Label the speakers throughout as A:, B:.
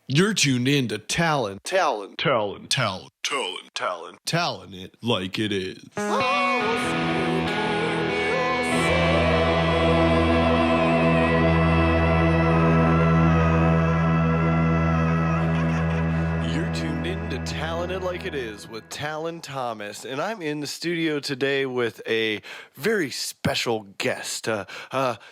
A: You're tuned in to Talon, Talon, Talon, Talon, Talon, Talon, Talon it like it is. You're tuned in to Talon it like it is with Talon Thomas, and I'm in the studio today with a very special guest.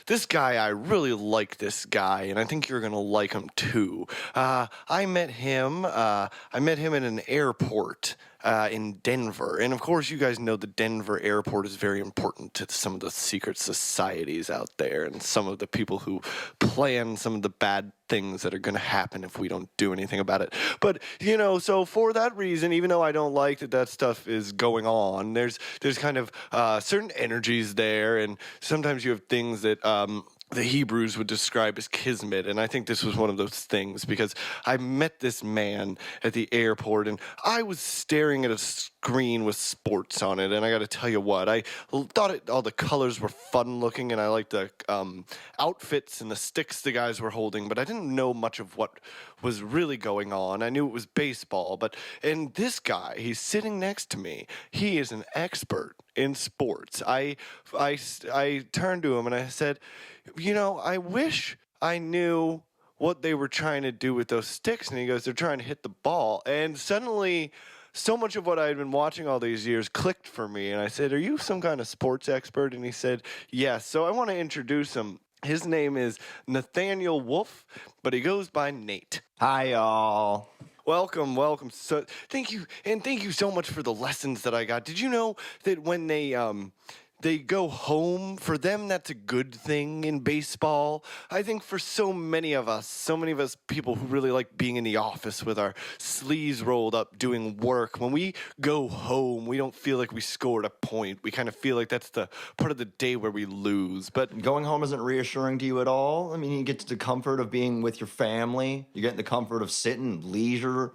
A: This guy, I really like this guy, and I think you're gonna like him too. I met him at an airport. In Denver. And of course, you guys know the Denver airport is very important to some of the secret societies out there and some of the people who plan some of the bad things that are going to happen if we don't do anything about it. But, so for that reason, even though I don't like that stuff is going on, there's kind of certain energies there, and sometimes you have things that the Hebrews would describe as kismet, and I think this was one of those things because I met this man at the airport, and I was staring at a screen with sports on it, and I got to tell you what, I thought all the colors were fun looking, and I liked the outfits and the sticks the guys were holding, but I didn't know much of what was really going on. I knew it was baseball, and this guy, he's sitting next to me. He is an expert in sports. I turned to him and I said, I wish I knew what they were trying to do with those sticks. And he goes, they're trying to hit the ball. And suddenly, so much of what I had been watching all these years clicked for me. And I said, are you some kind of sports expert? And he said, yes. So I want to introduce him. His name is Nathaniel Wolf, but he goes by Nate.
B: Hi, y'all.
A: Welcome. So thank you so much for the lessons that I got. Did you know that when they go home, for them that's a good thing in baseball? I think for so many of us people who really like being in the office with our sleeves rolled up doing work, when we go home, we don't feel like we scored a point. We kind of feel like that's the part of the day where we lose. But
B: Going home isn't reassuring to you at all? I mean, you get the comfort of being with your family. You get the comfort of sitting, leisure.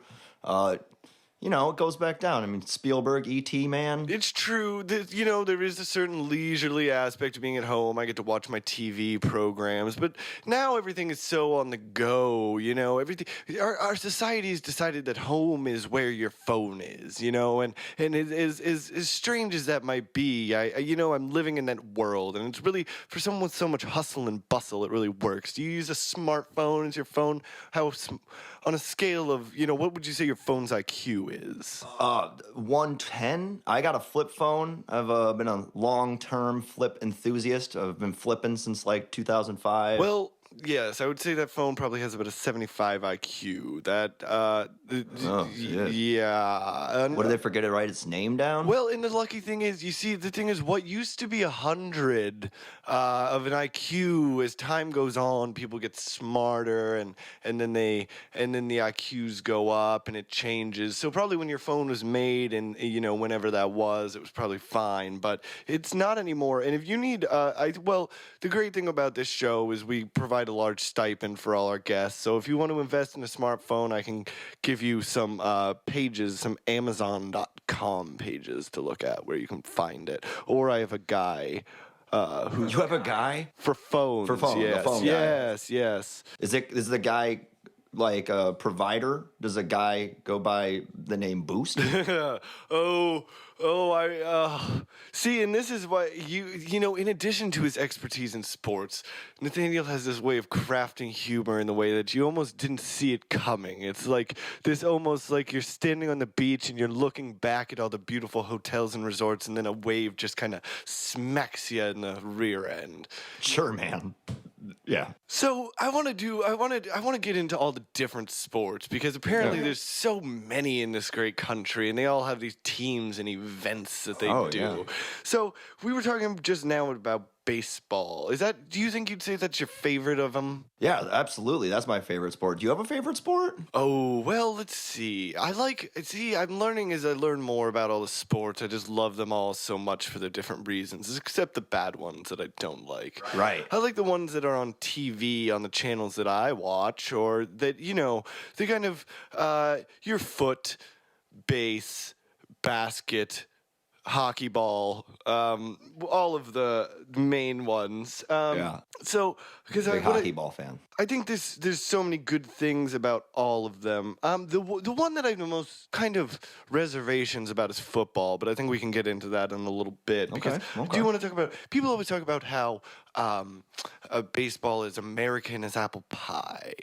B: It goes back down. I mean, Spielberg, E.T., man.
A: it's true that, there is a certain leisurely aspect of being at home. I get to watch my TV programs, but now everything is so on the go, everything. Our society has decided that home is where your phone is, and it is as strange as that might be. I'm living in that world, and it's really, for someone with so much hustle and bustle, it really works. Do you use a smartphone as your phone? On a scale of, what would you say your phone's IQ is?
B: 110. I got a flip phone. I've been a long-term flip enthusiast. I've been flipping since like 2005.
A: Well, yes, I would say that phone probably has about a 75 IQ. Yeah.
B: What, did they forget to write its name down?
A: Well, and the lucky thing is, the thing is, what used to be 100 of an IQ, as time goes on, people get smarter, and then the IQs go up, and it changes. So probably when your phone was made, and whenever that was, it was probably fine, but it's not anymore. And if you need, the great thing about this show is we provide a large stipend for all our guests. So if you want to invest in a smartphone, I can give you some pages, some Amazon.com pages to look at where you can find it. Or I have a guy who...
B: You have a guy?
A: For phones.
B: For phone,
A: yes.
B: the phone
A: Yes,
B: guy.
A: yes.
B: Is the guy like a provider? Does a guy go by the name Boost?
A: See, and this is why in addition to his expertise in sports, Nathaniel has this way of crafting humor in the way that you almost didn't see it coming. It's like this, almost like you're standing on the beach and you're looking back at all the beautiful hotels and resorts, and then a wave just kind of smacks you in the rear end.
B: Sure, man. Yeah.
A: So I want to get into all the different sports, because apparently there's so many in this great country, and they all have these teams and events that they do.
B: Yeah.
A: So we were talking just now about baseball. Do you think you'd say that's your favorite of them?
B: Yeah, absolutely. That's my favorite sport. Do you have a favorite sport?
A: Oh, well, let's see. I'm learning as I learn more about all the sports. I just love them all so much for their different reasons, except the bad ones that I don't like.
B: Right.
A: I like the ones that are on TV on the channels that I watch, or that, they kind of, your foot, base, basket, hockey ball, all of the main ones.
B: Yeah.
A: So, because
B: Big hockey ball fan.
A: I think there's so many good things about all of them. The one that I have the most kind of reservations about is football, but I think we can get into that in a little bit because
B: Okay.
A: do you want to talk about? People always talk about how baseball is American as apple pie.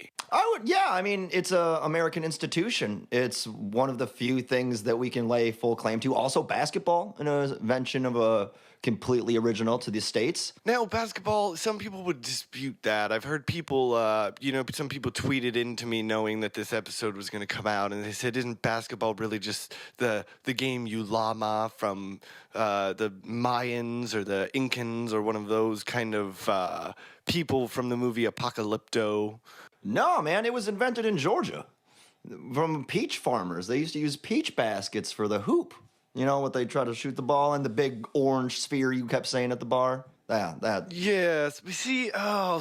B: Yeah, I mean, it's a American institution. It's one of the few things that we can lay full claim to. Also, basketball, an invention of a completely original to the States.
A: Now, basketball, some people would dispute that. I've heard people, some people tweeted into me knowing that this episode was going to come out, and they said, isn't basketball really just the game Ulama from the Mayans or the Incans or one of those kind of people from the movie Apocalypto?
B: No, man, it was invented in Georgia from peach farmers. They used to use peach baskets for the hoop. You know, what they try to shoot the ball in the big orange sphere you kept saying at the bar? That.
A: Yes. But see,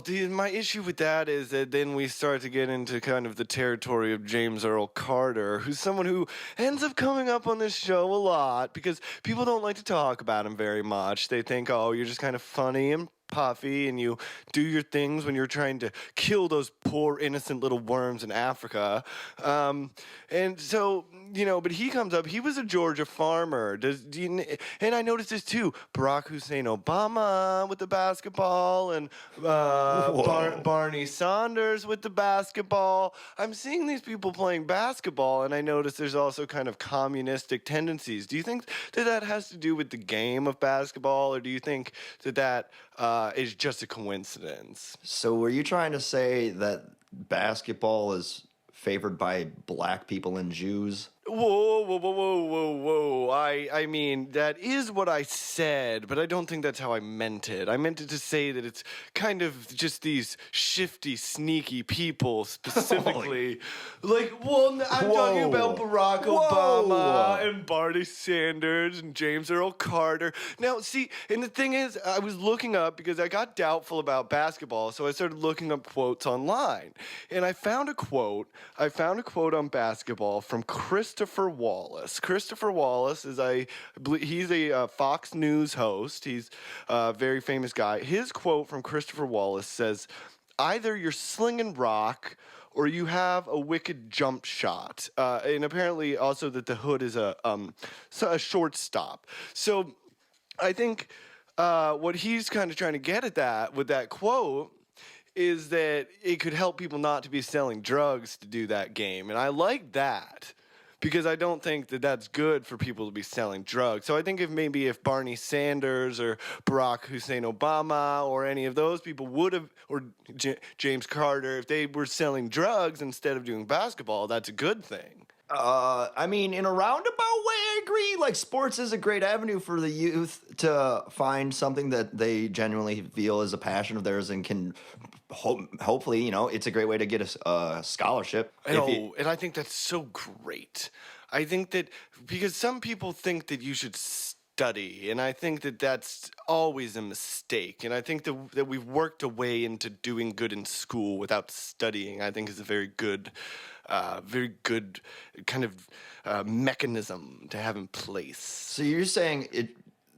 A: dude, my issue with that is that then we start to get into kind of the territory of James Earl Carter, who's someone who ends up coming up on this show a lot because people don't like to talk about him very much. They think, oh, you're just kind of funny and puffy and you do your things when you're trying to kill those poor innocent little worms in Africa. And so, but he comes up, he was a Georgia farmer. And I noticed this too, Barack Hussein Obama with the basketball and Barney Sanders with the basketball. I'm seeing these people playing basketball and I notice there's also kind of communistic tendencies. Do you think that has to do with the game of basketball, or do you think that is just a coincidence?
B: So were you trying to say that basketball is favored by black people and Jews?
A: Whoa. I mean, that is what I said, but I don't think that's how I meant it. I meant it to say that it's kind of just these shifty, sneaky people specifically. I'm talking about Barack Obama and Barney Sanders and James Earl Carter. Now, see, and the thing is, I was looking up because I got doubtful about basketball, so I started looking up quotes online. And I found a quote on basketball from Christopher Wallace. Christopher Wallace is he's a Fox News host. He's a very famous guy. His quote from Christopher Wallace says, "Either you're slinging rock or you have a wicked jump shot." And apparently also that the hood is a shortstop. So I think what he's kind of trying to get at that with that quote is that it could help people not to be selling drugs to do that game. And I like that because I don't think that that's good for people to be selling drugs. So I think if Barney Sanders or Barack Hussein Obama or any of those people would have, or James Carter, if they were selling drugs instead of doing basketball, that's a good thing.
B: I mean, in a roundabout way, I agree. Like, sports is a great avenue for the youth to find something that they genuinely feel is a passion of theirs and can hopefully, it's a great way to get a scholarship.
A: And I think that's so great. I think that because some people think that you should study, and I think that that's always a mistake. And I think that we've worked a way into doing good in school without studying. I think is a very good kind of mechanism to have in place.
B: So you're saying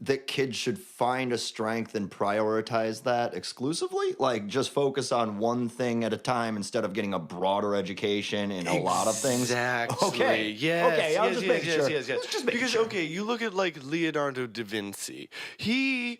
B: that kids should find a strength and prioritize that exclusively? Like, just focus on one thing at a time instead of getting a broader education in a lot of things?
A: Exactly.
B: Okay.
A: Yes.
B: Okay, I'll just make sure.
A: Yes. Because, you look at, like, Leonardo da Vinci. He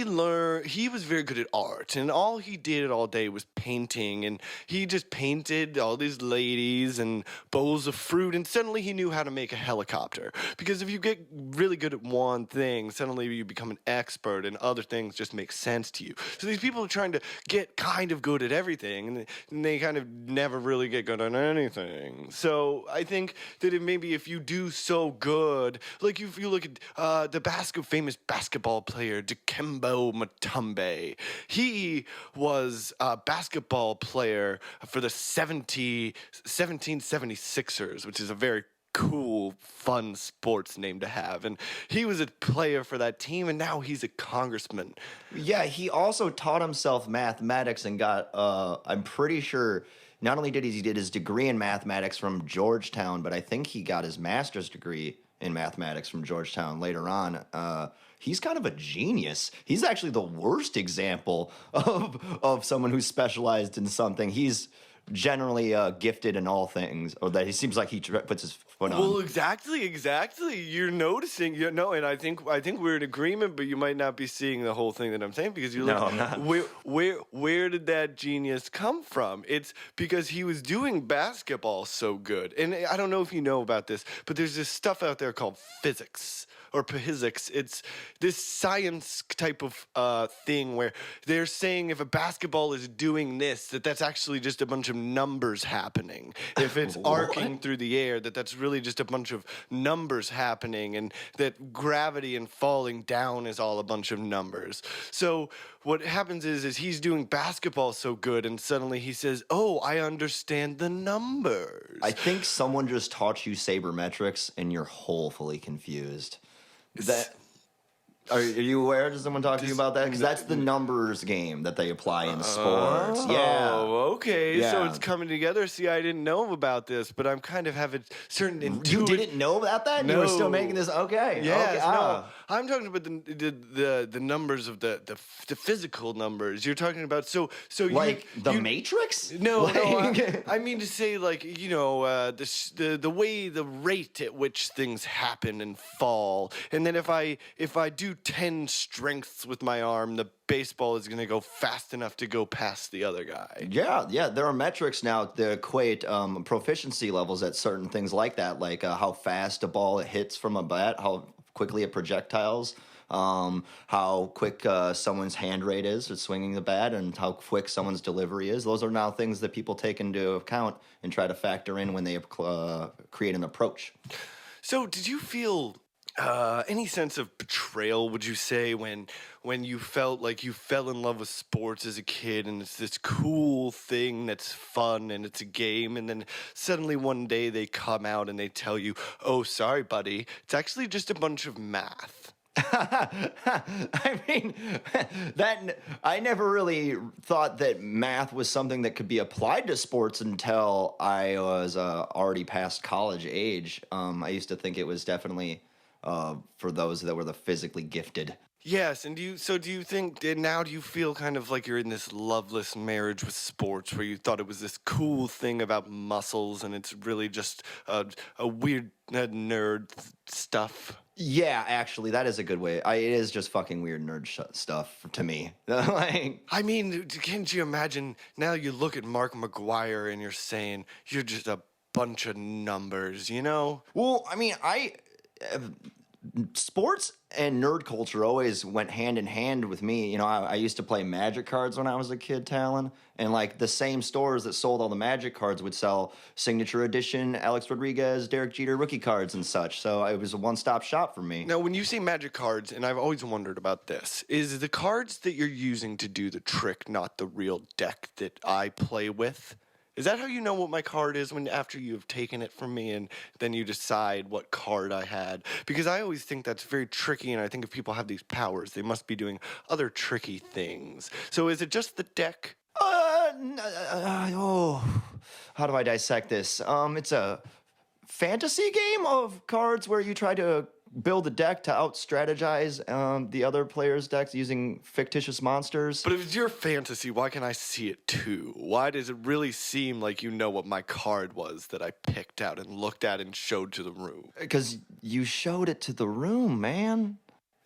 A: was very good at art, and all he did all day was painting, and he just painted all these ladies and bowls of fruit, and suddenly he knew how to make a helicopter. Because if you get really good at one thing, suddenly you become an expert and other things just make sense to you. So these people are trying to get kind of good at everything, and they kind of never really get good at anything. So I think that if you do so good, like if you look at the famous basketball player Dikembe Mutombo, he was a basketball player for the 1776ers, which is a very cool, fun sports name to have. And he was a player for that team, and now he's a congressman.
B: Yeah, he also taught himself mathematics and got, I'm pretty sure, not only did he did his degree in mathematics from Georgetown, but I think he got his master's degree in mathematics from Georgetown later on. He's kind of a genius. He's actually the worst example of someone who's specialized in something. He's generally gifted in all things, or that he seems like he puts his foot on.
A: Well, exactly. You're noticing, and I think we're in agreement, but you might not be seeing the whole thing that I'm saying because you're
B: No,
A: like,
B: I'm not.
A: where did that genius come from? It's because he was doing basketball so good, and I don't know if you know about this, but there's this stuff out there called physics. Or physics. It's this science type of thing where they're saying if a basketball is doing this, that's actually just a bunch of numbers happening. If it's arcing through the air, that's really just a bunch of numbers happening, and that gravity and falling down is all a bunch of numbers. So what happens is he's doing basketball so good, and suddenly he says, "Oh, I understand the numbers."
B: I think someone just taught you sabermetrics, and you're wholly confused. Are you aware? Does someone talk to you about that? Because that's the numbers game that they apply in sports.
A: Oh, okay.
B: Yeah.
A: So it's coming together. See, I didn't know about this, but I'm kind of having certain
B: You didn't know about that?
A: No.
B: You were still making this? Okay.
A: Yes,
B: okay.
A: no. I'm talking about the numbers of the physical numbers. You're talking about
B: Like the Matrix?
A: No,
B: Like-
A: I mean to say the way the rate at which things happen and fall, and then if I do 10 strengths with my arm, the baseball is going to go fast enough to go past the other guy.
B: Yeah. There are metrics now that equate proficiency levels at certain things like that, like how fast a ball hits from a bat, how quickly it projectiles, how quick someone's hand rate is at swinging the bat, and how quick someone's delivery is. Those are now things that people take into account and try to factor in when they create an approach.
A: So did you feel any sense of betrayal, would you say, when you felt like you fell in love with sports as a kid and it's this cool thing that's fun and it's a game, and then suddenly one day they come out and they tell you, "Oh, sorry, buddy, it's actually just a bunch of math"?
B: I mean, I never really thought that math was something that could be applied to sports until I was already past college age. I used to think it was definitely for those that were the physically gifted.
A: Yes, and do you think, and now do you feel kind of like you're in this loveless marriage with sports where you thought it was this cool thing about muscles and it's really just a weird nerd stuff?
B: Yeah, actually, that is a good way. It is just fucking weird nerd stuff to me. Like,
A: I mean, can't you imagine, now you look at Mark McGuire and you're saying, you're just a bunch of numbers, you know?
B: well, I mean, sports and nerd culture always went hand in hand with me. You know, I used to play Magic cards when I was a kid, Talon, and like the same stores that sold all the Magic cards would sell signature edition Alex Rodriguez, Derek Jeter rookie cards and such. So it was a one-stop shop for me.
A: Now, when you say Magic cards, and I've always wondered about this, is the cards that you're using to do the trick not the real deck that I play with? Is that how you know what my card is after you've taken it from me and then you decide what card I had? Because I always think that's very tricky, and I think if people have these powers, they must be doing other tricky things. So is it just the deck?
B: How do I dissect this? It's a fantasy game of cards where you try to build a deck to out-strategize the other player's decks using fictitious monsters.
A: But if it's your fantasy, why can I see it too? Why does it really seem like you know what my card was that I picked out and looked at and showed to the room?
B: Because you showed it to the room, man.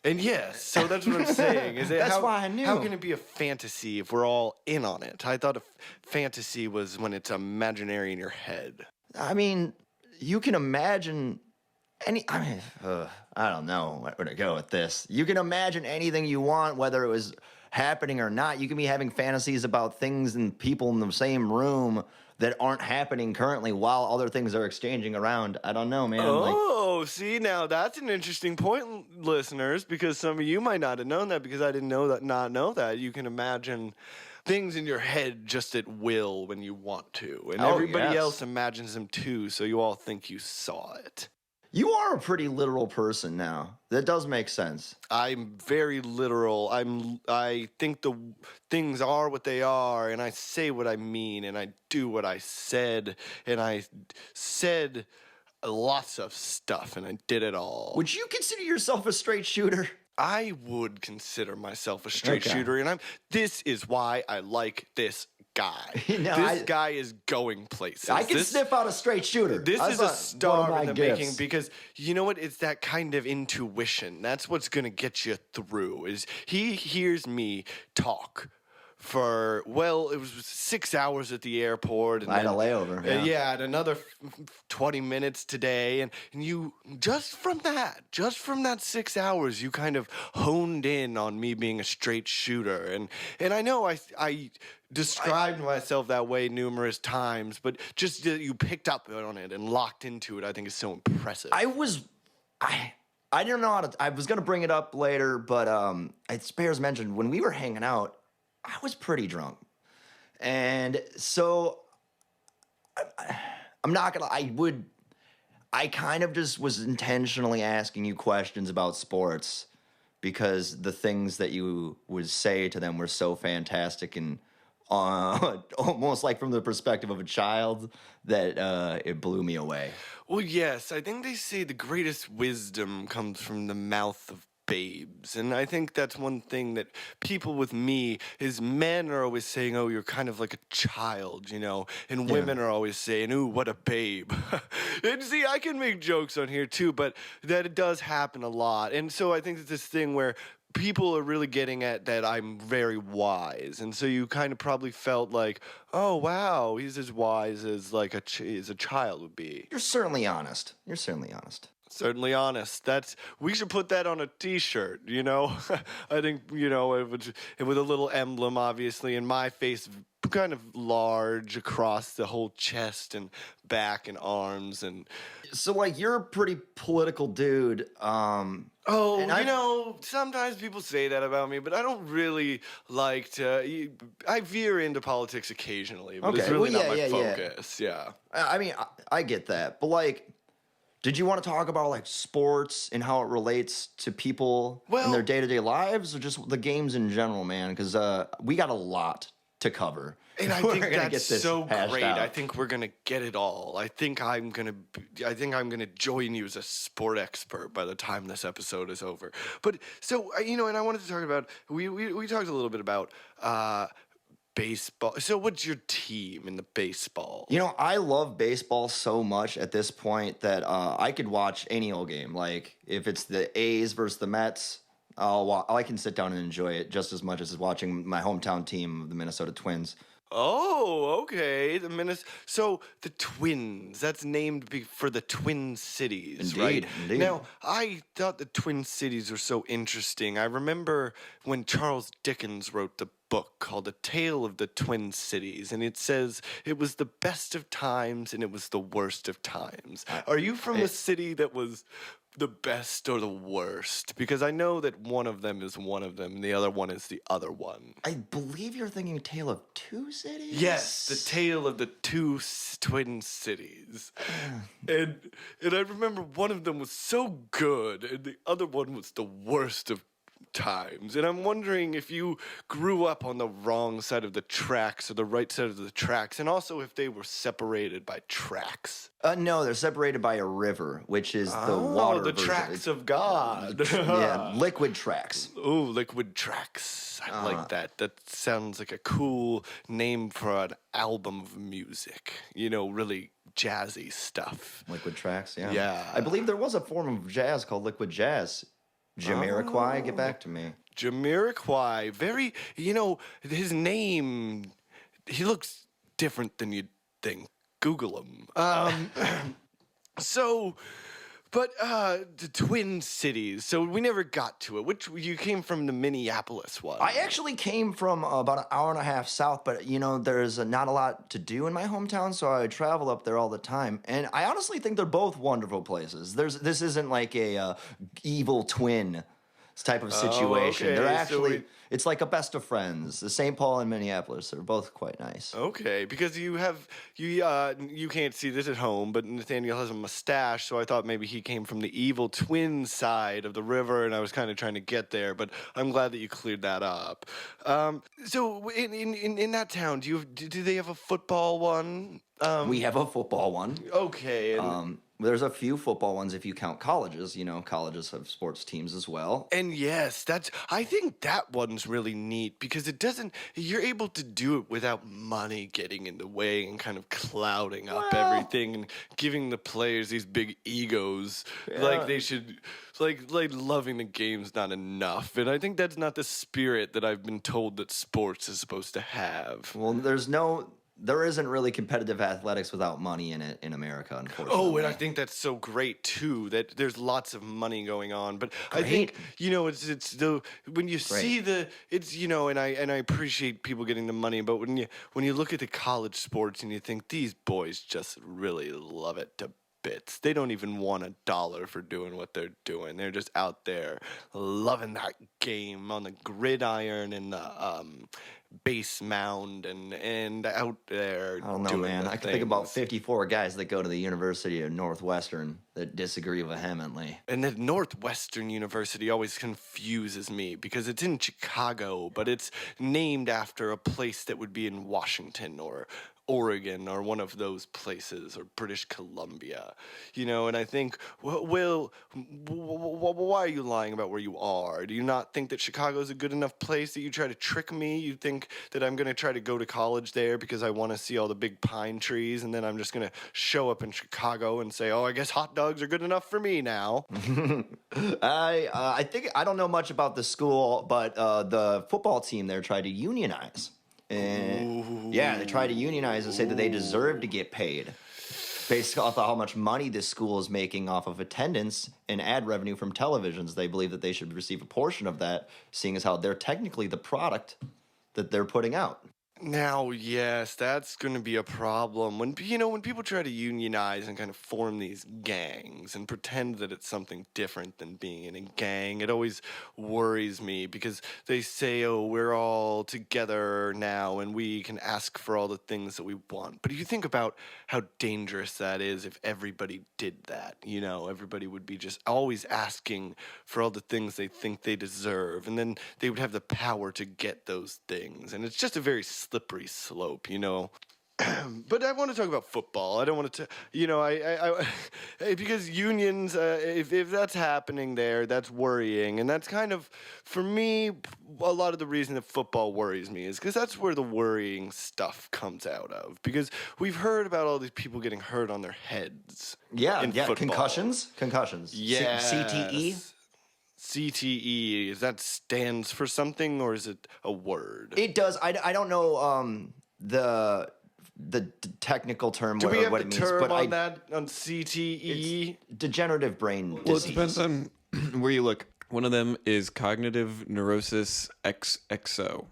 A: And yes, so that's what I'm saying.
B: That's why I knew.
A: How can it be a fantasy if we're all in on it? I thought a fantasy was when it's imaginary in your head.
B: I mean, you can imagine I don't know where to go with this. You can imagine anything you want, whether it was happening or not. You can be having fantasies about things and people in the same room that aren't happening currently while other things are exchanging around. I don't know, man.
A: See, now that's an interesting point, listeners, because some of you might not have known that because I didn't not know that. You can imagine things in your head just at will when you want to. And everybody else imagines them too, so you all think you saw it.
B: You are a pretty literal person now. That does make sense.
A: I'm very literal. I think the things are what they are, and I say what I mean, and I do what I said, and I said lots of stuff, and I did it all.
B: Would you consider yourself a straight shooter?
A: I would consider myself a straight
B: Okay.
A: shooter, and this is why I like this guy.
B: No,
A: This guy is going places.
B: I can
A: This-
B: sniff out a straight shooter.
A: This
B: That's
A: is a
B: one of
A: star
B: my
A: in the
B: gifts.
A: making because you know what? It's that kind of intuition. That's what's gonna get you through. Is he hears me talk for it was 6 hours at the airport, and
B: I had a
A: then-
B: layover.
A: and and another 20 minutes today, and you just from that 6 hours, you kind of honed in on me being a straight shooter, and I know I described myself that way numerous times, but just that you picked up on it and locked into it, I think is so impressive.
B: I didn't know how to. I was gonna bring it up later, but it bears mentioned when we were hanging out, I was pretty drunk, and so I'm not gonna. I kind of just was intentionally asking you questions about sports because the things that you would say to them were so fantastic and almost like from the perspective of a child that it blew me away.
A: Well, yes, I think they say the greatest wisdom comes from the mouth of babes. And I think that's one thing that people with me is men are always saying, oh, you're kind of like a child, you know, and women are always saying, ooh, what a babe. And see, I can make jokes on here too, but that it does happen a lot. And so I think it's this thing where people are really getting at that I'm very wise, and so you kind of probably felt like, oh wow, he's as wise as like as a child would be.
B: You're certainly honest. You're certainly honest.
A: Certainly honest. We should put that on a T-shirt. You know, I think with a little emblem, obviously, and my face kind of large across the whole chest and back and arms and.
B: So like you're a pretty political dude.
A: Oh,
B: and
A: sometimes people say that about me, but I don't really like to. I veer into politics occasionally, but it's
B: Okay,
A: really
B: well,
A: not my
B: yeah.
A: focus. Yeah.
B: I mean, I get that, but like, did you want to talk about like sports and how it relates to people in their day-to-day lives, or just the games in general, man? Because we got a lot to cover.
A: And I
B: We're
A: think
B: gonna
A: that's
B: get this
A: so
B: hashed
A: great.
B: out.
A: I think we're gonna get it all. I think I'm gonna join you as a sport expert by the time this episode is over. But so and I wanted to talk about we talked a little bit about baseball. So what's your team in the baseball?
B: You know, I love baseball so much at this point that I could watch any old game. Like if it's the A's versus the Mets, I can sit down and enjoy it just as much as watching my hometown team, the Minnesota Twins.
A: Oh, okay. So the Twins. That's named for the Twin Cities, right?
B: Indeed.
A: Now, I thought the Twin Cities were so interesting. I remember when Charles Dickens wrote the book called A Tale of the Twin Cities, and it says it was the best of times and it was the worst of times. Are you from a city that was the best or the worst? Because I know that one of them is one of them and the other one is the other one.
B: I believe you're thinking Tale of Two Cities?
A: Yes, the tale of the twin cities. And I remember one of them was so good and the other one was the worst of times. And I'm wondering if you grew up on the wrong side of the tracks or the right side of the tracks, and also if they were separated by tracks.
B: No, they're separated by a river, which is the water
A: the
B: version.
A: tracks of God.
B: Yeah, liquid tracks.
A: Ooh, liquid tracks. I like that. That sounds like a cool name for an album of music. You know, really jazzy stuff.
B: Liquid tracks, yeah.
A: Yeah.
B: I believe there was a form of jazz called liquid jazz. Jamiroquai, get back to me.
A: Jamiroquai, very, his name, he looks different than you'd think. Google him. The Twin Cities. So we never got to it. Which you came from the Minneapolis one.
B: I actually came from about an hour and a half south, but there's not a lot to do in my hometown, so I travel up there all the time. And I honestly think they're both wonderful places. This isn't like a evil twin type of situation.
A: okay.
B: They're actually it's like a best of friends. The St. Paul and Minneapolis are both quite nice.
A: Okay, because you can't see this at home, but Nathaniel has a mustache, so I thought maybe he came from the evil twin side of the river, and I was kind of trying to get there, but I'm glad that you cleared that up. So in that town, do they have a football one?
B: We have a football one.
A: Okay.
B: There's a few football ones if you count colleges. Colleges have sports teams as well.
A: And yes, I think that one's really neat because you're able to do it without money getting in the way and kind of clouding up
B: Well,
A: everything and giving the players these big egos.
B: Yeah.
A: Like they should, like loving the game's not enough. And I think that's not the spirit that I've been told that sports is supposed to have.
B: Well, there isn't really competitive athletics without money in it in America, unfortunately.
A: Oh, and I think that's so great too that there's lots of money going on. But I think it's the when you see and I appreciate people getting the money, but when you look at the college sports and you think these boys just really love it to bits. They don't even want $1 for doing what they're doing. They're just out there loving that game on the gridiron and the base mound and out there.
B: I don't know, man. I can think about 54 guys that go to the University of Northwestern that disagree vehemently.
A: And the Northwestern University always confuses me because it's in Chicago, but it's named after a place that would be in Washington or Oregon or one of those places, or British Columbia, and I think, well, why are you lying about where you are? Do you not think that Chicago's a good enough place that you try to trick me? You think that I'm going to try to go to college there because I want to see all the big pine trees, and then I'm just going to show up in Chicago and say, oh, I guess hot dogs are good enough for me now?
B: I think I don't know much about the school, but the football team there tried to unionize. And yeah, they try to unionize and say that they deserve to get paid based off of how much money this school is making off of attendance and ad revenue from televisions. They believe that they should receive a portion of that, seeing as how they're technically the product that they're putting out.
A: Now, yes, that's going to be a problem. When people try to unionize and kind of form these gangs and pretend that it's something different than being in a gang, it always worries me because they say, oh, we're all together now and we can ask for all the things that we want. But if you think about how dangerous that is if everybody did that, everybody would be just always asking for all the things they think they deserve, and then they would have the power to get those things. And it's just a very slippery slope, But I want to talk about football. I don't want to, because unions, if that's happening there, that's worrying. And that's kind of, for me, a lot of the reason that football worries me is because that's where the worrying stuff comes out of. Because we've heard about all these people getting hurt on their heads.
B: Yeah,
A: football.
B: Concussions.
A: Yeah.
B: CTE.
A: CTE, is that stands for something, or is it a word?
B: It does. I don't know the technical term.
A: Do we have
B: what
A: the
B: it means,
A: term
B: but
A: on that, on CTE?
B: Degenerative brain disease.
C: Well, it depends on where you look. One of them is cognitive neurosis XXO,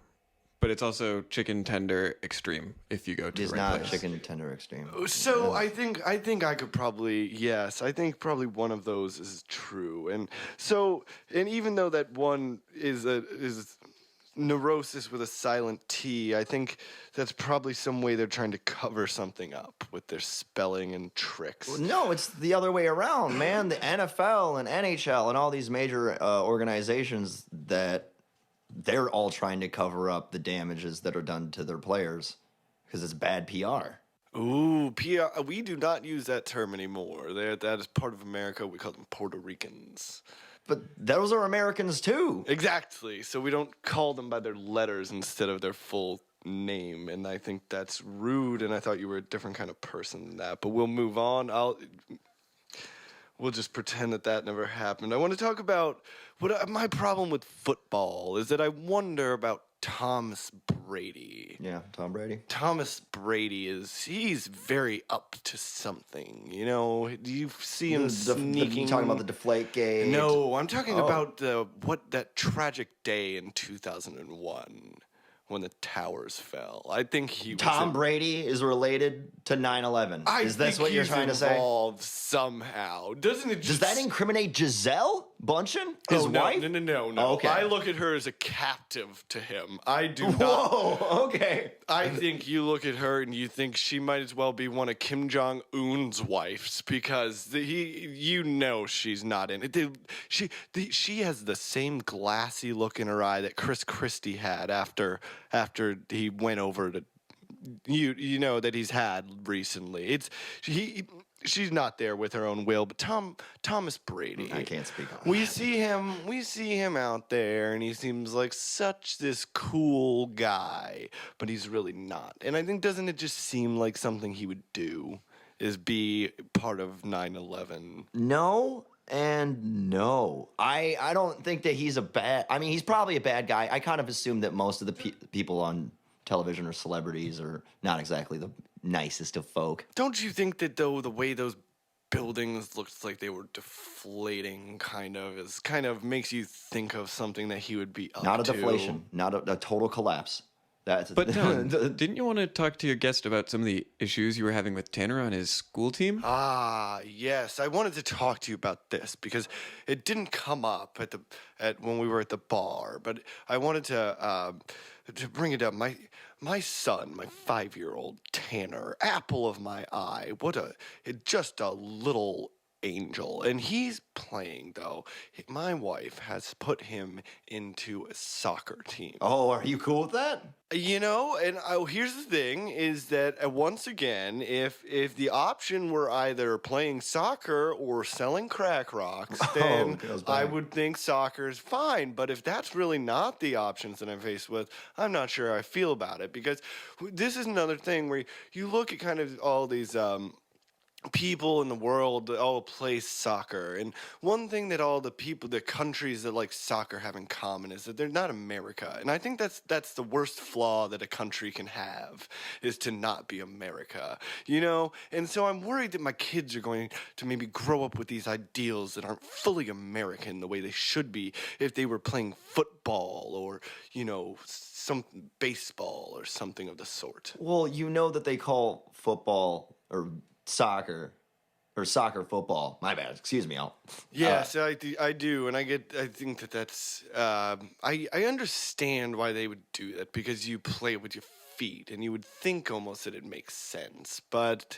C: but it's also chicken tender extreme if you go to
B: It is
C: the right
B: not
C: place.
B: chicken tender extreme.
A: So I think I could probably, yes, I think probably one of those is true. And even though that one is neurosis with a silent T, I think that's probably some way they're trying to cover something up with their spelling and tricks.
B: No, it's the other way around, man. The NFL and NHL and all these major organizations that they're all trying to cover up the damages that are done to their players because it's bad PR.
A: Ooh, PR. We do not use that term anymore. That is part of America. We call them Puerto Ricans.
B: But those are Americans too.
A: Exactly. So we don't call them by their letters instead of their full name. And I think that's rude. And I thought you were a different kind of person than that. But we'll move on. We'll just pretend that never happened. I want to talk about my problem with football is that I wonder about Thomas Brady.
B: Yeah, Tom Brady.
A: Thomas Brady he's very up to something, Do you see him sneaking?
B: You talking about the deflate gate?
A: No, I'm talking about that tragic day in 2001 when the towers fell. I think
B: Tom Brady is related to 9/11. Is that what you're trying to say?
A: Involved somehow. Doesn't it?
B: Does that incriminate Giselle Bundchen, his wife?
A: No.
B: Oh, okay.
A: I look at her as a captive to him. I do not.
B: Whoa. Okay.
A: I think you look at her and you think she might as well be one of Kim Jong-un's wives because she's not in it. She has the same glassy look in her eye that Chris Christie had after he went over to that he's had recently. she's not there with her own will. But Thomas Brady,
B: I can't speak on
A: we
B: that.
A: see him out there, and he seems like such this cool guy, but he's really not. And I think, doesn't it just seem like something he would do, is be part of 9/11?
B: No and no. I don't think that he's a bad. I mean, he's probably a bad guy. I kind of assume that most of the people on television or celebrities are not exactly the nicest of folk.
A: Don't you think that, though, the way those buildings looked like they were deflating kind of makes you think of something that he would be up
B: Not a
A: to?
B: deflation, not a total collapse. That's
C: But Talon, didn't you want to talk to your guest about some of the issues you were having with Tanner on his school team?
A: Ah, yes. I wanted to talk to you about this because it didn't come up at when we were at the bar, but I wanted to bring it up. My son, my 5-year-old Tanner, apple of my eye. Just a little angel, and he's playing though. My wife has put him into a soccer team.
B: Oh, are you cool with that?
A: And here's the thing: is that once again, if the option were either playing soccer or selling crack rocks, then
B: goes
A: I
B: back.
A: would think soccer is fine. But if that's really not the options that I'm faced with, I'm not sure how I feel about it, because this is another thing where you look at kind of all these people in the world that all play soccer, and one thing that all the countries that like soccer have in common is that they're not America. And I think that's the worst flaw that a country can have, is to not be America, and so I'm worried that my kids are going to maybe grow up with these ideals that aren't fully American the way they should be if they were playing football or some baseball or something of the sort.
B: Well, you know that they call football or soccer football. My bad. Excuse me.
A: Yes, I do, and I think that's. I understand why they would do that, because you play with your feet, and you would think almost that it makes sense, but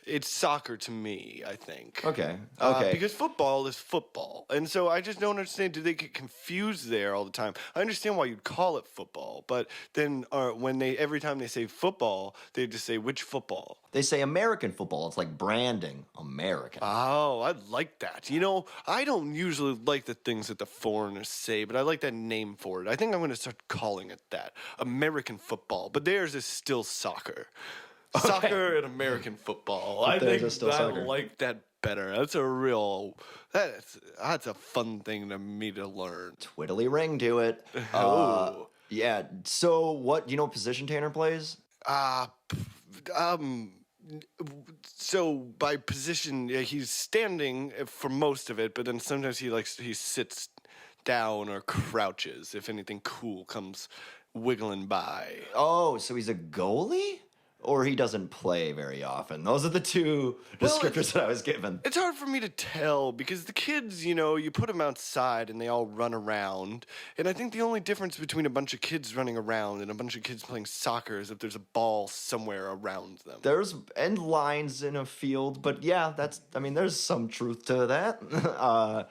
A: it's soccer to me, I think.
B: Okay.
A: Because football is football, and so I just don't understand. Do they get confused there all the time? I understand why you'd call it football, but then every time they say football, they just say which football.
B: They say American football. It's like branding American.
A: Oh, I like that. I don't usually like the things that the foreigners say, but I like that name for it. I think I'm going to start calling it that. American football. But theirs is still soccer.
B: Okay.
A: Soccer and American football. I
B: theirs
A: think
B: is still soccer.
A: I like that better. That's a fun thing to me to learn.
B: Twiddly ring to it.
A: Oh.
B: Yeah. So what? You know what position Tanner plays?
A: So by position, yeah, he's standing for most of it, but then sometimes he sits down or crouches if anything cool comes wiggling by.
B: Oh, so he's a goalie? Or he doesn't play very often. Those are the two descriptors that I was given.
A: It's hard for me to tell because the kids, you put them outside and they all run around. And I think the only difference between a bunch of kids running around and a bunch of kids playing soccer is if there's a ball somewhere around them.
B: There's end lines in a field, but yeah, there's some truth to that.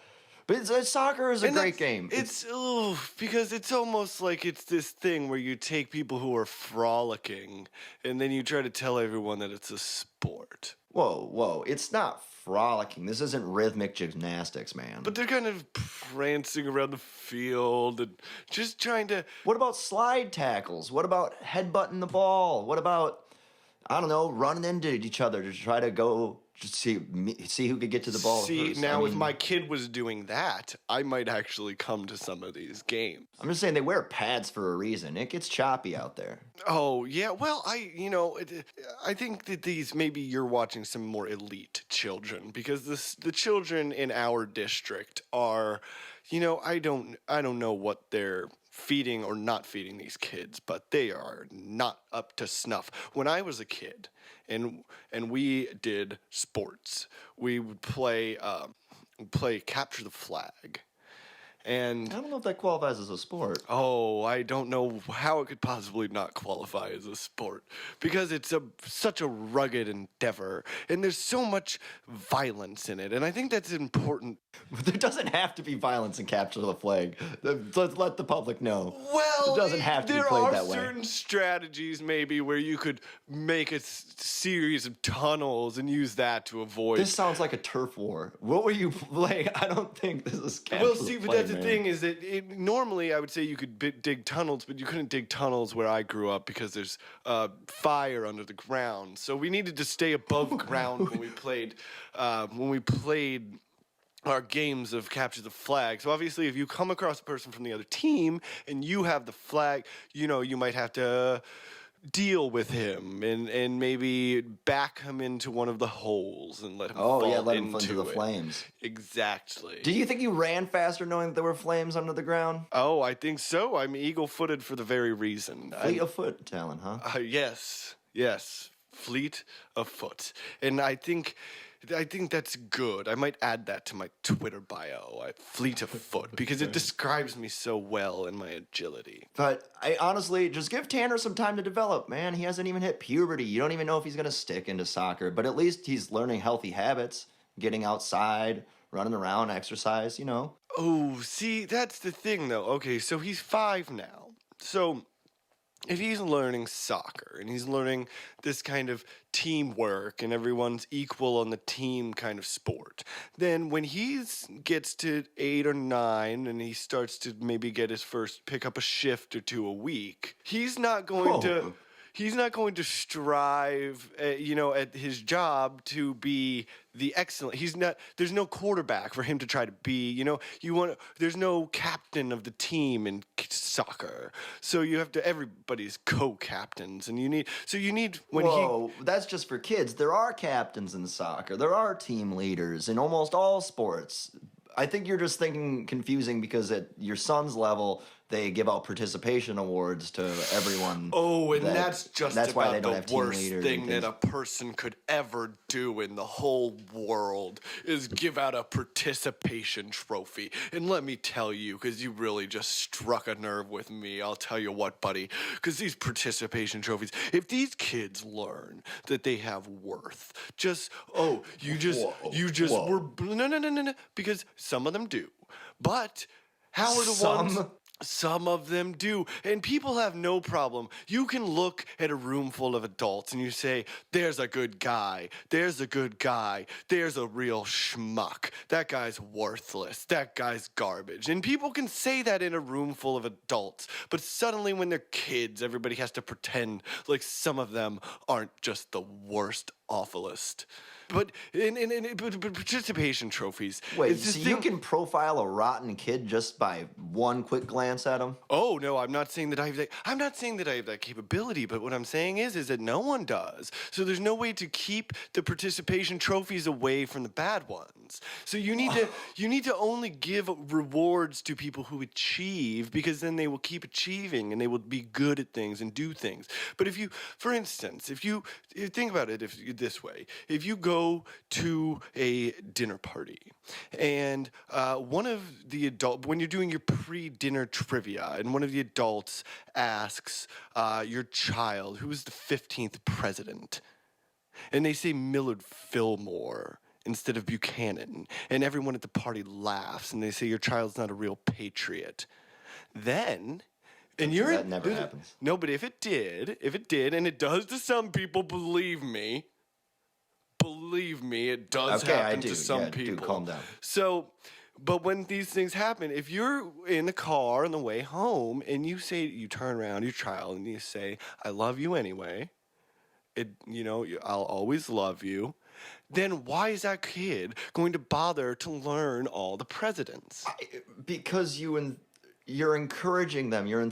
B: But soccer is a great game.
A: Because it's almost like it's this thing where you take people who are frolicking and then you try to tell everyone that it's a sport.
B: Whoa, it's not frolicking. This isn't rhythmic gymnastics, man.
A: But they're kind of prancing around the field and just trying to...
B: What about slide tackles? What about headbutting the ball? What about, I don't know, running into each other to try to go... Just see who could get to the ball first.
A: If my kid was doing that, I might actually come to some of these games.
B: I'm just saying they wear pads for a reason. It gets choppy out there.
A: Oh, yeah. Well, I think that maybe you're watching some more elite children, because the children in our district are, I don't know what they're feeding or not feeding these kids, but they are not up to snuff. When I was a kid and we did sports, we would play capture the flag. And
B: I don't know if that qualifies as a sport.
A: oh, I don't know how it could possibly not qualify as a sport because it's such a rugged endeavor and there's so much violence in it. And I think that's important.
B: There doesn't have to be violence in Capture the Flag. Let's let the public know.
A: Well,
B: It doesn't have to be
A: there
B: played
A: are
B: that way.
A: certain strategies maybe where you could make a series of tunnels and use that to avoid.
B: This sounds like a turf war. What were you playing? I don't think this is Capture
A: Well,
B: the
A: see, but
B: Flag,
A: that's the
B: man.
A: thing is that normally I would say you could dig tunnels, but you couldn't dig tunnels where I grew up because there's fire under the ground. So we needed to stay above ground when we played. Our games of capture the flag. So obviously, if you come across a person from the other team and you have the flag, you might have to deal with him and maybe back him into one of the holes and let him fall
B: let him fall into the
A: it.
B: flames.
A: Exactly.
B: Do you think you ran faster knowing that there were flames under the ground?
A: Oh, I think so. I'm eagle-footed for the very reason.
B: Fleet of foot, Talon, huh?
A: Yes, fleet of foot, and I think that's good. I might add that to my Twitter bio. Fleet of foot because it describes me so well in my agility.
B: But I honestly just give Tanner some time to develop, man. He hasn't even hit puberty. You don't even know if he's gonna stick into soccer, but at least he's learning healthy habits, getting outside, running around, exercise,
A: Oh, see, that's the thing though. Okay, so he's 5 now. So if he's learning soccer and he's learning this kind of teamwork and everyone's equal on the team kind of sport, then when he gets to 8 or 9 and he starts to maybe get his first pick up a shift or two a week, he's not going to. He's not going to strive, at his job to be the excellent. He's not. There's no quarterback for him to try to be. There's no captain of the team in soccer. So you have to. Everybody's co-captains, and you need. So you need when
B: Whoa, that's just for kids. There are captains in soccer. There are team leaders in almost all sports. I think you're just thinking confusing because at your son's level, they give out participation awards to everyone.
A: Oh, and that's
B: why they
A: about
B: don't have
A: the
B: team
A: worst
B: leaders
A: thing
B: and
A: that
B: things.
A: a person could ever do in the whole world is give out a participation trophy. And let me tell you, because you really just struck a nerve with me, I'll tell you what, buddy, because these participation trophies, if these kids learn that they have worth,
B: Whoa.
A: no, because some of them do. But how are the ones... Some of them do. And people have no problem. You can look at a room full of adults and you say, there's a good guy. There's a good guy. There's a real schmuck. That guy's worthless. That guy's garbage. And people can say that in a room full of adults. But suddenly when they're kids, everybody has to pretend like some of them aren't just the worst, awfulest. But but participation trophies.
B: Wait,
A: it's this
B: so
A: thing-
B: you can profile a rotten kid just by one quick glance at him?
A: Oh no, I'm not saying that I have that. I'm not saying that I have that capability. But what I'm saying is that no one does. So there's no way to keep the participation trophies away from the bad ones. So you need to only give rewards to people who achieve, because then they will keep achieving and they will be good at things and do things. But if you, for instance, if you think about it this way, if you go to a dinner party and one of the when you're doing your pre-dinner trivia and one of the adults asks your child who is the 15th president, and they say Millard Fillmore instead of Buchanan, and everyone at the party laughs and they say your child's not a real patriot, then
B: That never happens.
A: No, but if it did, and it does to some people, believe me, it does
B: Okay,
A: happen
B: I do.
A: to some
B: Yeah,
A: people.
B: dude, calm down.
A: So, but when these things happen, if you're in the car on the way home and you turn around your child and you say, "I love you anyway," I'll always love you. Then why is that kid going to bother to learn all the presidents?
B: Because you're encouraging them. You're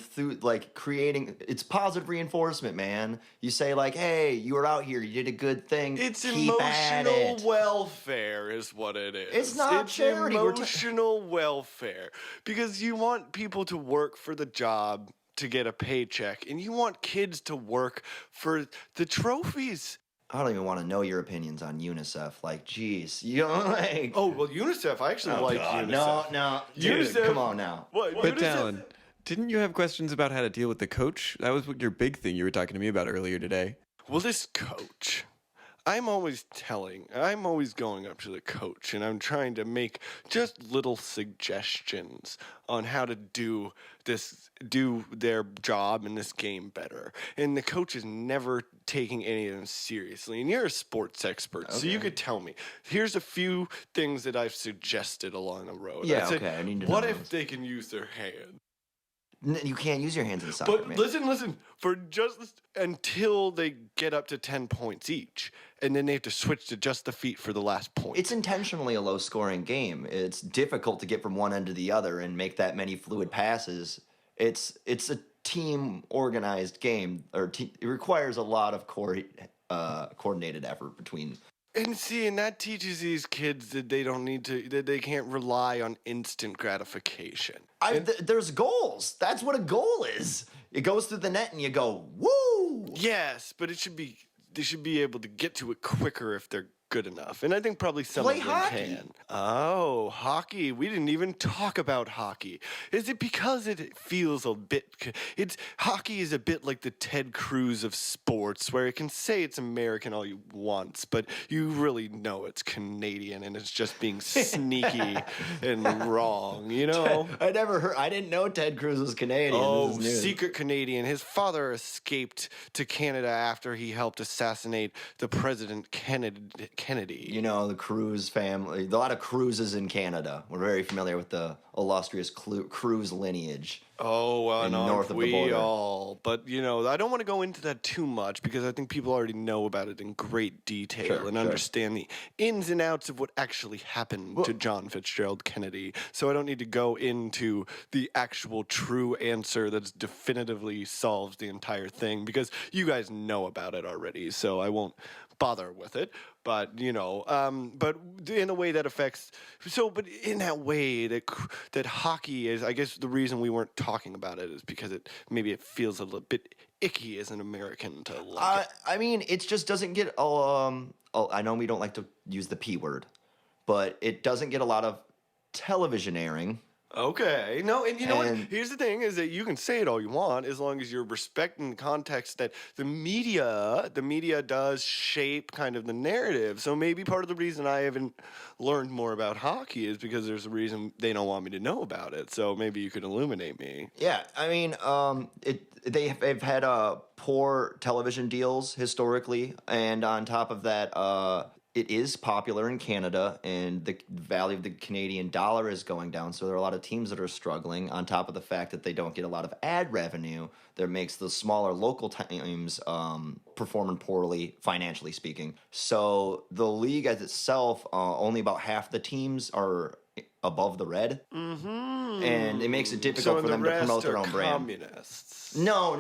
B: creating. It's positive reinforcement, man. You say like, "Hey, you were out here. You did a good thing.
A: It's
B: Keep at
A: emotional
B: it."
A: welfare is what it is.
B: It's not charity.
A: Emotional welfare. Because you want people to work for the job to get a paycheck, and you want kids to work for the trophies.
B: I don't even want to know your opinions on UNICEF. Like, geez, you know, like.
A: Oh well, UNICEF. I actually like
B: God,
A: UNICEF.
B: no, dude,
A: UNICEF.
B: come on now.
A: What?
C: But
A: UNICEF?
C: Talon, didn't you have questions about how to deal with the coach? That was what your big thing you were talking to me about earlier today.
A: Well, this coach, I'm always going up to the coach and I'm trying to make just little suggestions on how to do their job in this game better. And the coach is never taking any of them seriously. And you're a sports expert, so you could tell me. Here's a few things that I've suggested along the road.
B: Yeah,
A: I said,
B: okay, I need to
A: what
B: know
A: if
B: those.
A: they can use their hands?
B: You can't use your hands in soccer,
A: But
B: man.
A: listen, for just until they get up to 10 points each, and then they have to switch to just the feet for the last point.
B: It's intentionally a low-scoring game. It's difficult to get from one end to the other and make that many fluid passes. It's a team-organized game, it requires a lot of coordinated effort between.
A: And that teaches these kids that they can't rely on instant gratification.
B: There's goals. That's what a goal is. It goes through the net and you go, woo!
A: Yes, but they should be able to get to it quicker if they're good enough. And I think probably some
B: Play
A: of them
B: hockey.
A: can. Oh, hockey. We didn't even talk about hockey. Is it because it feels a bit hockey is a bit like the Ted Cruz of sports, where it can say it's American all you want, but you really know it's Canadian and it's just being sneaky and wrong, you know?
B: I didn't know Ted Cruz was Canadian.
A: Oh,
B: This is news.
A: secret Canadian. His father escaped to Canada after he helped assassinate the President Kennedy.
B: You know, the Cruz family, a lot of Cruzes in Canada. We're very familiar with the illustrious Cruz lineage.
A: Oh, well,
B: and
A: no,
B: north of the
A: we
B: border.
A: all. But, I don't want to go into that too much because I think people already know about it in great detail and understand the ins and outs of what actually happened to John Fitzgerald Kennedy. So I don't need to go into the actual true answer that's definitively solves the entire thing because you guys know about it already. So I won't bother with it. But but in a way that affects. But in that way that hockey is, I guess the reason we weren't talking about it is because maybe it feels a little bit icky as an American to like it.
B: I mean, it just doesn't get. I know we don't like to use the P word, but it doesn't get a lot of television airing.
A: Okay. No, and you know what?
B: And-
A: Here's the thing is that you can say it all you want as long as you're respecting the context that the media does shape kind of the narrative. So maybe part of the reason I haven't learned more about hockey is because there's a reason they don't want me to know about it. So maybe you could illuminate me.
B: Yeah, I mean, they've had poor television deals historically, and on top of that, it is popular in Canada, and the value of the Canadian dollar is going down. So there are a lot of teams that are struggling. On top of the fact that they don't get a lot of ad revenue, that makes the smaller local teams performing poorly financially speaking. So the league as itself, only about half the teams are above the red, and it makes it difficult for them to promote their own brand.
A: Communists.
B: No.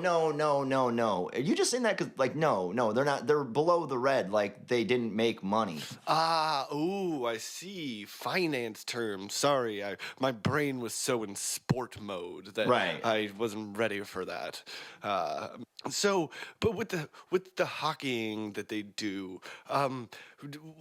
B: Are you just saying that because, no, they're not. They're below the red. Like, they didn't make money.
A: I see. Finance terms. Sorry, my brain was so in sport mode that
B: Right.
A: I wasn't ready for that. But with the hockeying that they do,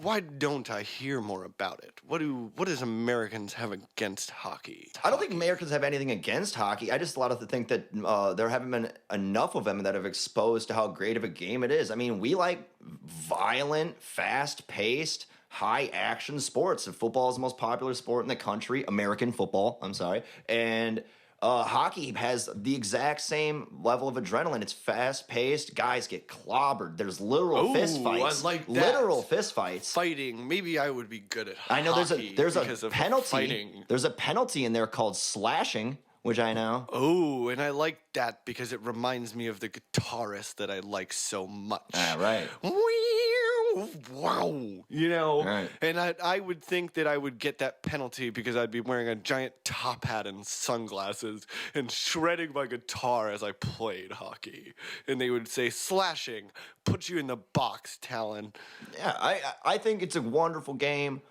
A: why don't I hear more about it? What does Americans have against hockey?
B: I don't think Americans have anything against hockey. I just think that there haven't been enough of them that have exposed to how great of a game it is. I mean, we like violent, fast-paced, high-action sports. Football is the most popular sport in the country. American football, I'm sorry. And hockey has the exact same level of adrenaline. It's fast-paced. Guys get clobbered. There's literal fist fights.
A: I like that.
B: Literal fist fights.
A: Fighting. Maybe I would be good at hockey.
B: I know there's
A: because
B: a
A: of
B: penalty.
A: Fighting.
B: There's a penalty in there called slashing, which I know.
A: Oh, and I like that because it reminds me of the guitarist that I like so much.
B: Right.
A: Wow.
B: Right.
A: And I would think that I would get that penalty because I'd be wearing a giant top hat and sunglasses and shredding my guitar as I played hockey. And they would say, slashing, put you in the box, Talon.
B: Yeah, I think it's a wonderful game.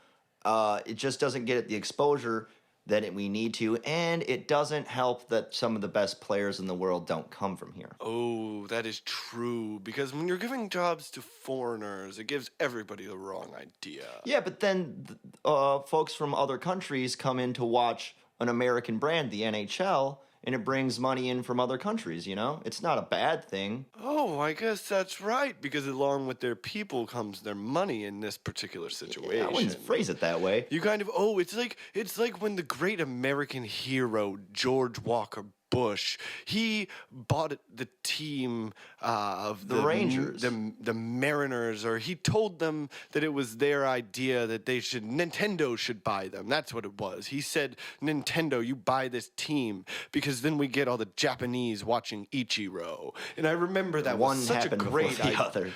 B: It just doesn't get the exposure that we need to, and it doesn't help that some of the best players in the world don't come from here.
A: Oh, that is true. Because when you're giving jobs to foreigners, it gives everybody the wrong idea.
B: Yeah, but then folks from other countries come in to watch an American brand, the NHL, and it brings money in from other countries, you know? It's not a bad thing.
A: Oh, I guess that's right. Because along with their people comes their money in this particular situation.
B: I wouldn't phrase it that way.
A: You kind of it's like when the great American hero George Walker Bush, he bought the team of
B: The Rangers.
A: the Mariners, or he told them that it was their idea that Nintendo should buy them. That's what it was. He said, Nintendo, you buy this team because then we get all the Japanese watching Ichiro. And I remember that
B: One
A: was such a
B: happened before
A: great
B: the
A: idea.
B: other.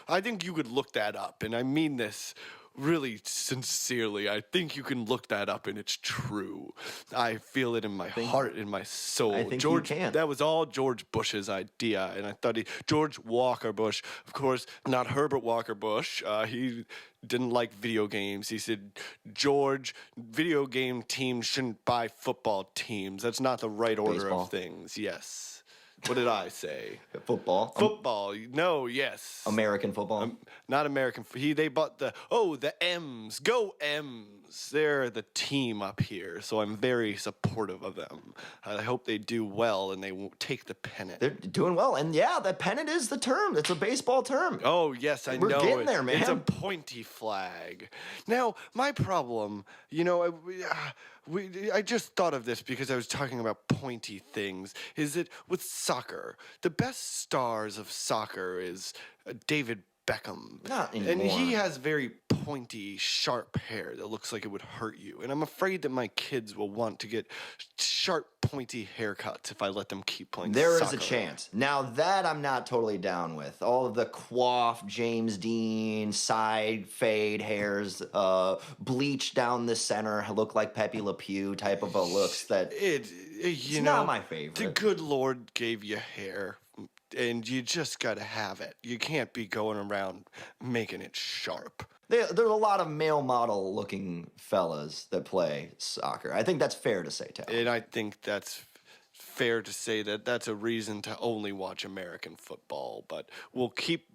A: I think you could look that up, and I mean this really sincerely. I think you can look that up and it's true. I feel it in my heart, in my soul.
B: I think
A: George,
B: you can.
A: That was all George Bush's idea, and I thought George Walker Bush, of course, not Herbert Walker Bush. He didn't like video games. He said, George, video game teams shouldn't buy football teams. That's not the right order
B: Baseball.
A: of things. Yes. What did I say?
B: Football.
A: Football. No, yes.
B: American football.
A: Not American. They bought the M's. Go M's. They're the team up here, so I'm very supportive of them. I hope they do well and they won't take the pennant.
B: They're doing well. And yeah, that pennant is the term. It's a baseball term.
A: Oh, yes, I
B: We're
A: know.
B: getting there, man.
A: It's a pointy flag. Now, my problem, you know, I just thought of this because I was talking about pointy things, is that with soccer, the best stars of soccer is David Beckham.
B: Not
A: And
B: anymore.
A: he has very pointy, sharp hair that looks like it would hurt you. And I'm afraid that my kids will want to get sharp, pointy haircuts if I let them keep playing
B: There
A: soccer.
B: is a chance. Now that I'm not totally down with. All of the coif, James Dean, side fade hairs, bleach down the center, look like Pepe Le Pew type of a looks that
A: It's
B: not my favorite.
A: The good Lord gave you hair, and you just gotta have it. You can't be going around making it sharp.
B: There's a lot of male model looking fellas that play soccer. I think that's fair to say, Tal.
A: And I think that's fair to say that that's a reason to only watch American football. But we'll keep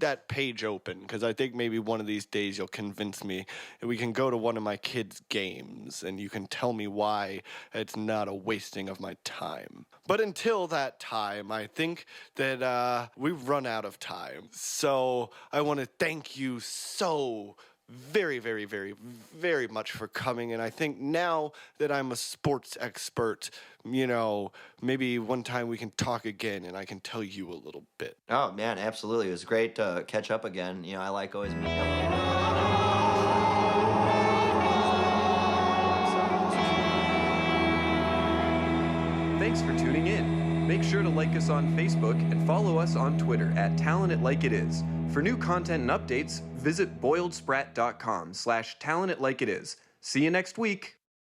A: that page open, because I think maybe one of these days you'll convince me that we can go to one of my kids' games and you can tell me why it's not a wasting of my time. But until that time, I think that we've run out of time. So I want to thank you so very, very, very, very much for coming. And I think now that I'm a sports expert, you know, maybe one time we can talk again and I can tell you a little bit.
B: Oh man, absolutely. It was great to catch up again. You know, I like always meeting up.
C: Thanks for tuning in. Make sure to like us on Facebook and follow us on Twitter at TalonItLikeItIs. For new content and updates, visit boiledsprat.com/TalonItLikeItIs. See you next week.